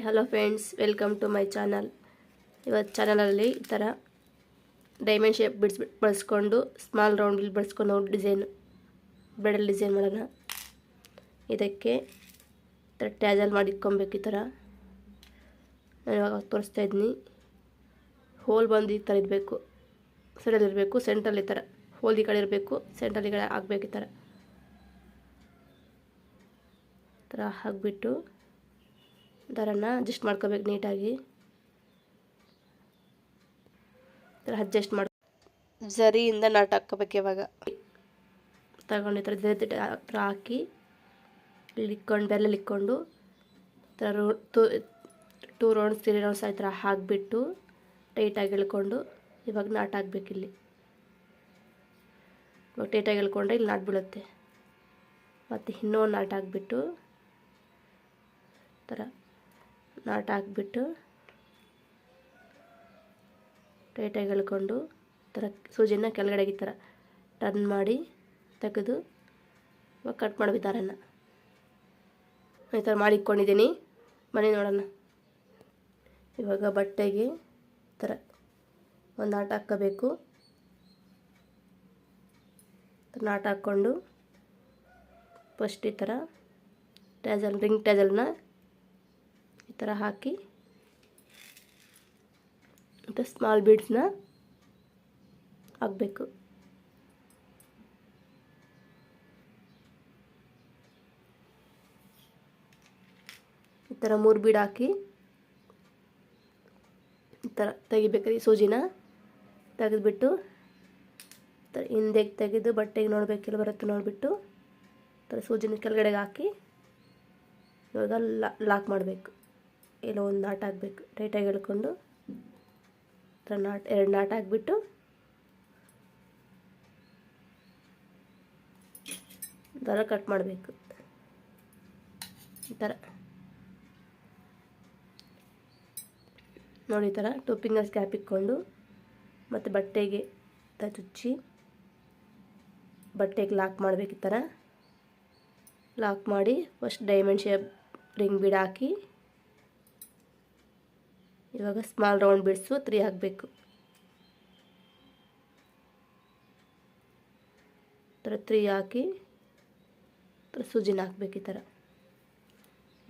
Hello friends, welcome to my channel. ಇವತ್ತು ಚಾನಲಲ್ಲಿ ಈ ಥರ ಡೈಮಂಡ್ ಶೇಪ್ ಬಳಸ್ಕೊಂಡು ಸ್ಮಾಲ್ ರೌಂಡ್ ಬಳಸ್ಕೊಂಡು ಡಿಸೈನ್ ಬ್ರೈಡಲ್ ಡಿಸೈನ್ ಮಾಡೋಣ. ಇದಕ್ಕೆ ಈ ಥರ ಟ್ಯಾಜಲ್ ಮಾಡಿಟ್ಕೊಬೇಕು. ಈ ಥರ ನಾನು ಇವಾಗ ತೋರಿಸ್ತಾ ಇದ್ದೀನಿ. ಹೋಲ್ ಬಂದು ಈ ಥರ ಇರಬೇಕು, ಸೈಡಲ್ಲಿ ಇರಬೇಕು, ಸೆಂಟ್ರಲ್ಲಿ ಈ ಥರ ಹೋಲ್ ಈ ಕಡೆ ಇರಬೇಕು, ಸೆಂಟ್ರಲ್ಲಿ ಈ ಕಡೆ ಆಗಬೇಕು. ಈ ಥರ ಹಾಕಿಬಿಟ್ಟು ದಾರನ ಅಡ್ಜಸ್ಟ್ ಮಾಡ್ಕೋಬೇಕು ನೀಟಾಗಿ. ಥರ ಅಡ್ಜಸ್ಟ್ ಮಾಡಿ ಜರಿಯಿಂದ ನಾಟ್ ಹಾಕ್ಕೋಬೇಕು. ಇವಾಗ ತಗೊಂಡು ಈ ಥರ ಹಾಕಿ ಇಲ್ಲಿ ಇಕ್ಕೊಂಡು ಬೆರಳಲ್ಲಿ ಇಕ್ಕೊಂಡು ಥರ 2 ರೌಂಡ್ಸ್ 3 ರೌಂಡ್ಸ್ ಆ ಥರ ಹಾಕಿಬಿಟ್ಟು ಟೈಟಾಗಿ ಎಳ್ಕೊಂಡು ಇವಾಗ ನಾಟ್ ಹಾಕ್ಬೇಕು. ಇಲ್ಲಿ ಇವಾಗ ಟೈಟಾಗಿ ಎಳ್ಕೊಂಡ್ರೆ ಇಲ್ಲಿ ನಾಟ್ ಬೀಳುತ್ತೆ. ಮತ್ತು ಇನ್ನೊಂದು ನಾಟ್ ಹಾಕ್ಬಿಟ್ಟು ಥರ ನಾಟ್ ಹಾಕ್ಬಿಟ್ಟು ಟೈಟಾಗಿ ಎಳ್ಕೊಂಡು ಥರ ಸೂಜಿನ ಕೆಳಗಡೆಗೆ ಈ ಥರ ಟರ್ನ್ ಮಾಡಿ ತೆಗೆದು ಇವಾಗ ಕಟ್ ಮಾಡಬೇಕು. ದಾರನ ಈ ಥರ ಮಾಡಿಟ್ಕೊಂಡಿದ್ದೀನಿ. ಬನ್ನಿ ನೋಡೋಣ. ಇವಾಗ ಬಟ್ಟೆಗೆ ಈ ಥರ ಒಂದು ನಾಟ್ ಹಾಕ್ಕೋಬೇಕು. ನಾಟ್ ಹಾಕ್ಕೊಂಡು ಫಸ್ಟ್ ಈ ಥರ ರಿಂಗ್ ಟ್ಯಾಜಲ್ನ ಈ ಥರ ಹಾಕಿ ಮತ್ತು ಸ್ಮಾಲ್ ಬೀಡ್ಸ್ನ ಹಾಕಬೇಕು. ಈ ಥರ 3 ಬೀಡ್ ಹಾಕಿ ಈ ಥರ ತೆಗಿಬೇಕು. ಈ ಸೂಜಿನ ತೆಗೆದುಬಿಟ್ಟು ಹಿಂದೆ ತೆಗೆದು ಬಟ್ಟೆಗೆ ನೋಡಬೇಕೆಲ್ಲ ಬರುತ್ತೆ ನೋಡಿಬಿಟ್ಟು ಥರ ಸೂಜಿನ ಕೆಳಗಡೆಗೆ ಹಾಕಿ ಇವಾಗ ಲಾಕ್ ಮಾಡಬೇಕು. ಎಲ್ಲೋ ಒಂದು ನಾಟ್ ಹಾಕಬೇಕು. ಟೈಟಾಗಿ ಎಳ್ಕೊಂಡು ಥರ ನಾಟ್ 2 ನಾಟ್ ಹಾಕ್ಬಿಟ್ಟು ದಾರ ಕಟ್ ಮಾಡಬೇಕು. ಈ ಥರ ನೋಡಿ, ಈ ಥರ 2 ಫಿಂಗರ್ಸ್ ಗ್ಯಾಪ್ ಇಟ್ಕೊಂಡು ಮತ್ತು ಬಟ್ಟೆಗೆ ಚುಚ್ಚಿ ಬಟ್ಟೆಗೆ ಲಾಕ್ ಮಾಡಬೇಕು. ಈ ಥರ ಲಾಕ್ ಮಾಡಿ first diamond shape ring bead ಹಾಕಿ ಇವಾಗ ಸ್ಮಾಲ್ ರೌಂಡ್ ಬೀಡ್ಸು 3 ಹಾಕಬೇಕು. ಥರ 3 ಹಾಕಿ ಸೂಜಿನ ಹಾಕ್ಬೇಕು. ಈ ಥರ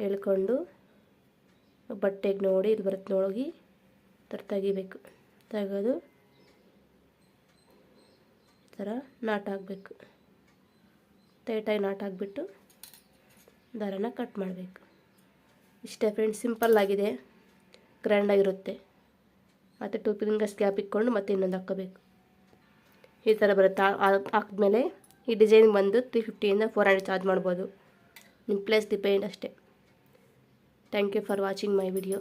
ಎಳ್ಕೊಂಡು ಬಟ್ಟೆಗೆ ನೋಡಿ ಇಲ್ಲಿ ಬರುತ್ತೆ ನೋಡೋಗಿ ಥರ ತೆಗಿಬೇಕು. ತೆಗೆದು ಈ ಥರ ನಾಟ್ ಹಾಕಬೇಕು. ಟೈಟಾಗಿ ನಾಟ್ ಹಾಕ್ಬಿಟ್ಟು ದಾರನ ಕಟ್ ಮಾಡಬೇಕು. ಇಷ್ಟೇ ಫ್ರೆಂಡ್ಸ್, ಸಿಂಪಲ್ ಆಗಿದೆ, ಗ್ರ್ಯಾಂಡಾಗಿರುತ್ತೆ. ಮತ್ತು 2 ಫಿಂಗರ್ಸ್ ಗ್ಯಾಪ್ ಇಟ್ಕೊಂಡು ಮತ್ತೆ ಇನ್ನೊಂದು ಹಾಕ್ಕೋಬೇಕು. ಈ ಥರ ಬರುತ್ತೆ. ಹಾಕಿದ್ಮೇಲೆ ಈ ಡಿಸೈನ್ ಬಂದು 350ಇಂದ 400 ಚಾರ್ಜ್ ಮಾಡ್ಬೋದು. ನಿಮ್ಮ ಪ್ಲೇಸ್ ಡಿಪೆಂಡ್ ಅಷ್ಟೇ. Thank you for watching my video.